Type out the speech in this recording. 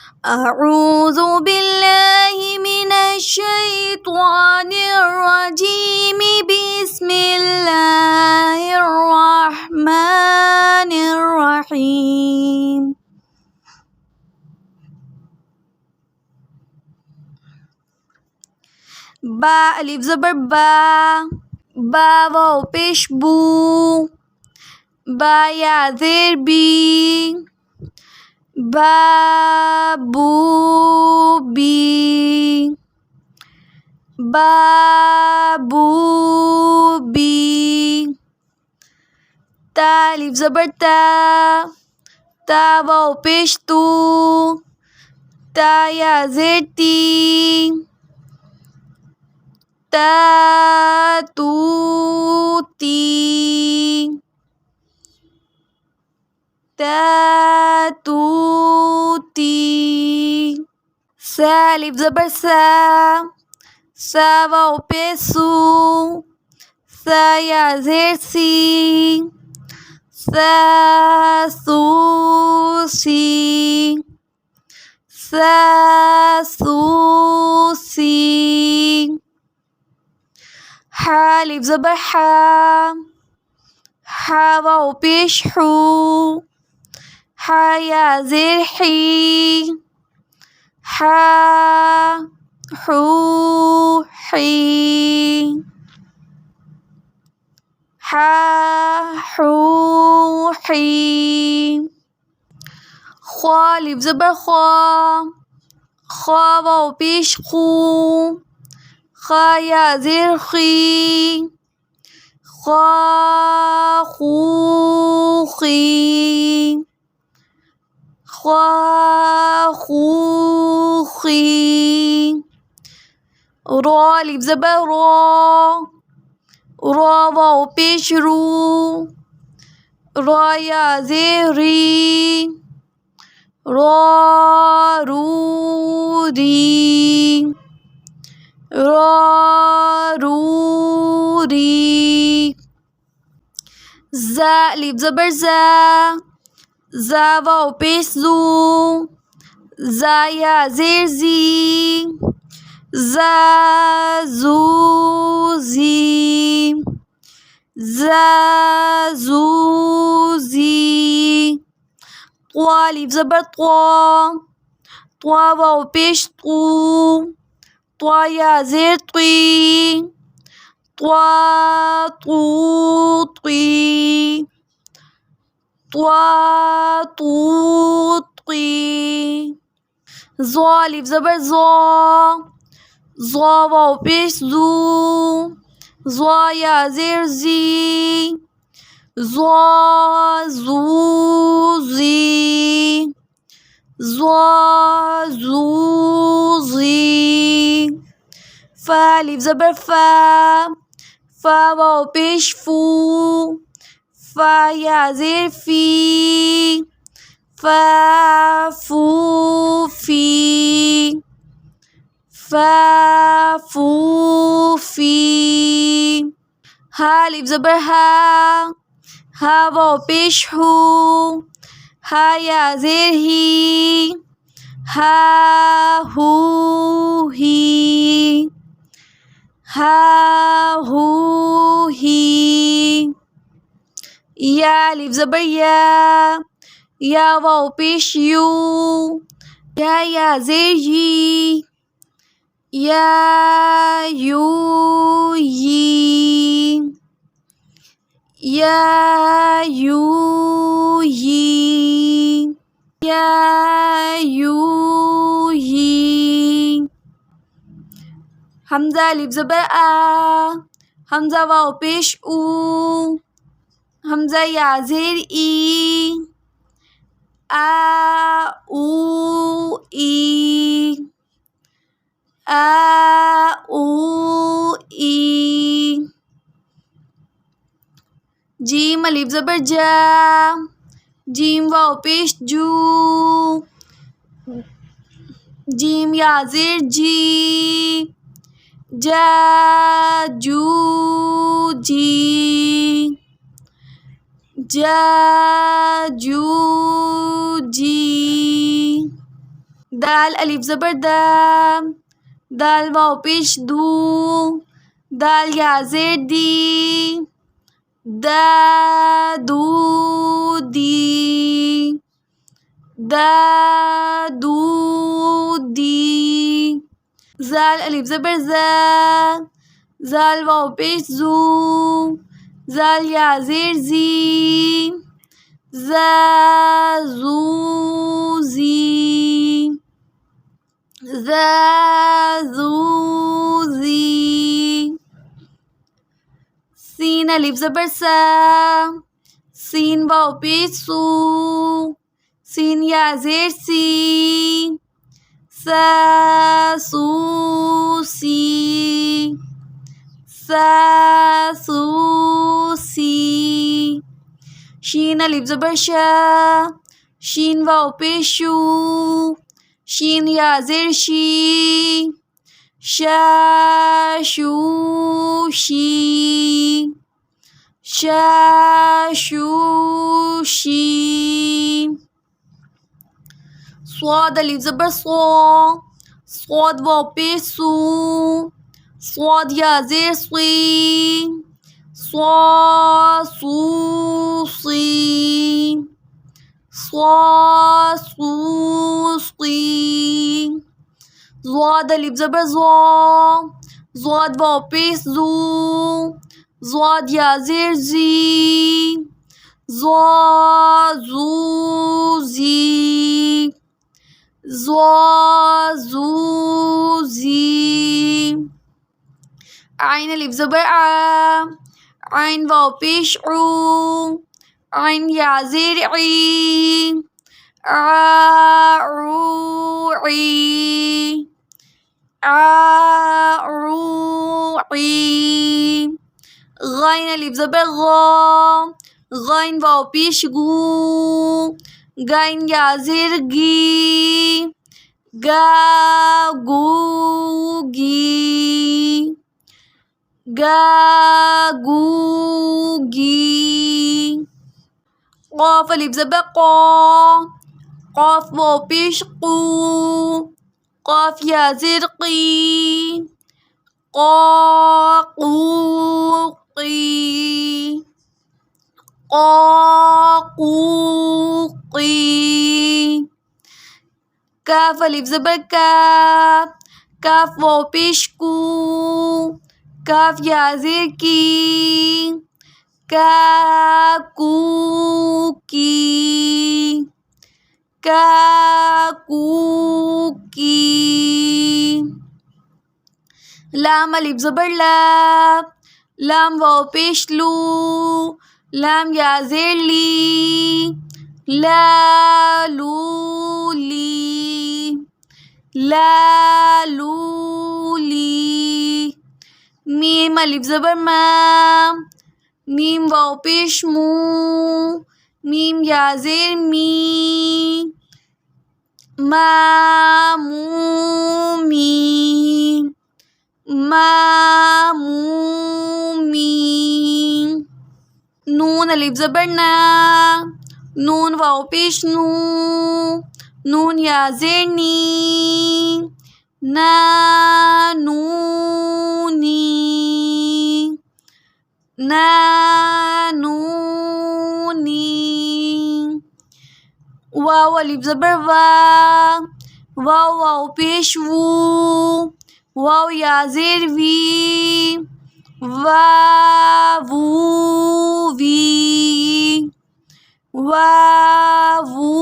أعوذ بالله من الشيطان الرجيم بسم الله الرحمن الرحيم با अलिफ ज़बर बा वाव पेश बू बा या ज़ेर बी बाबू बी बाबू बी ता अलिफ ज़बर ता वाव पेश तू ता या ज़ेर ती ता तू ती ता तू ती सा अलिफ ज़बर सा वाव पेश सू सा या ज़ेर सी सा सू सी सा सू सी हा अलिफ ज़बर हा वाव पेश हू हा या ज़ेर ही हा हू ही हा हू ही ख्वा अलिफ ज़बर ख्वा वाव पेश खू खा या ज़ेर खी खा खू खी खा खू खी रा अलिफ ज़बर रा वाव पेश रू रा या ज़ेर री रा रू री रा रू री ज़ा अलिफ ज़बर ज़ा वाव पेश ज़ू ज़ा या ज़ेर ज़ी ज़ा ज़ू ज़ी ज़ा ज़ू ज़ी त्वा अलिफ ज़बर त्वा वाव पेश तू त्वा या ज़ेर त्वी त्वा तू त्वी त्वा तू त्वी ज़ा अलिफ ज़बर ज़ा वाव पेश ज़ू ज़ा या ज़ेर ज़ी ज़ा ज़ू ज़ी ज़ा ज़ू ज़ी फ़ा अलिफ ज़बर फ़ा वाव पेश फ़ू फ़ा या ज़ेर फ़ी फ़ा फ़ू फ़ी फ़ा फ़ू फ़ी हा अलिफ ज़बर हा वाव पेश हू हा या ज़ेर ही हा हू ही हा हू ही या अलिफ ज़बर या वाव पेश यू या ज़ेर ही या यू ही या यू ही या यू ही हमज़ा अलिफ ज़बर हमज़ा वाव पेश ऊ हमज़ा या ज़ेर ई आ ऊ ई आ ऊ ई जीम अलिफ ज़बर जीम वाव पेश जू जीम या ज़ेर जी जा जू जी जा जू जी दाल अलिफ ज़बर दा, दाल वाव पेश दू, दाल या ज़ेर दी, दा दू दी, दा दू दी। ज़ाल अलिफ ज़बर ज़ा, ज़ाल वाव पेश ज़ू, ज़ाल या ज़ेर ज़ी, ज़ा ज़ू ज़ी, ज़ा ज़ू ज़ी। सीन अलिफ ज़बर सा, सीन वाव पेश सू, सीन या ज़ेर सी, सा सू सी, सा सू सी। शीन अलिफ ज़बर शा, शीन वाव पेश शू, शीन या ज़ेर शी, शा शू शी, शा शू शी। स्वाद अलिफ ज़बर सो, स्वाद वाव पेश सू, स्वाद या ज़ेर सी, स्वा सू सी, स्वा सू सी। ज़्वाद अलिफ ज़बर ज़्वा, ज़्वाद वाव पेश ज़ू, ज़्वाद या ज़ेर ज़ी, ज़्वा ज़ू ज़ी, ज़्वा ज़ू ज़ी। आइन अलिफ ज़बर आ, आइन वाव पेश ऊ, आइन या ज़ेर ई, आ ऊ ई, आ ऊ ई। गाइन अलिफ ज़बर गा, गाइन वाव पेश गू, गाइन या ज़ेर गी, गा गू गी, गा गू गी। क़ाफ अलिफ ज़बर क़ा, क़ाफ वाव पेश क़ू, क़ाफ या ज़ेर क़ी, क़ा क़ू क़ी, क़ा क़ू क़ी। काफ अलिफ ज़बर का, काफ वाव पेश कू, काफ या ज़ेर की, का कू की, का कू की। लाम अलिफ ज़बर ला, लाम वाव पेश लू, लाम या ज़ेर ली, ला लू ली, ला लू ली। मीम अलिफ ज़बर मा, मीम वाव पेश मू, मीम या ज़ेर मी, मा मू मी, मा मू मी। नून अलिफ ज़बर ना, नून वाव पेश नू, नून या ज़ेर नी, ना नू नी, ना नू नी। वाव अलिफ ज़बर वा, वाव वाव पेश वू, वाव या ज़ेर वी, वा वू वी, वा वू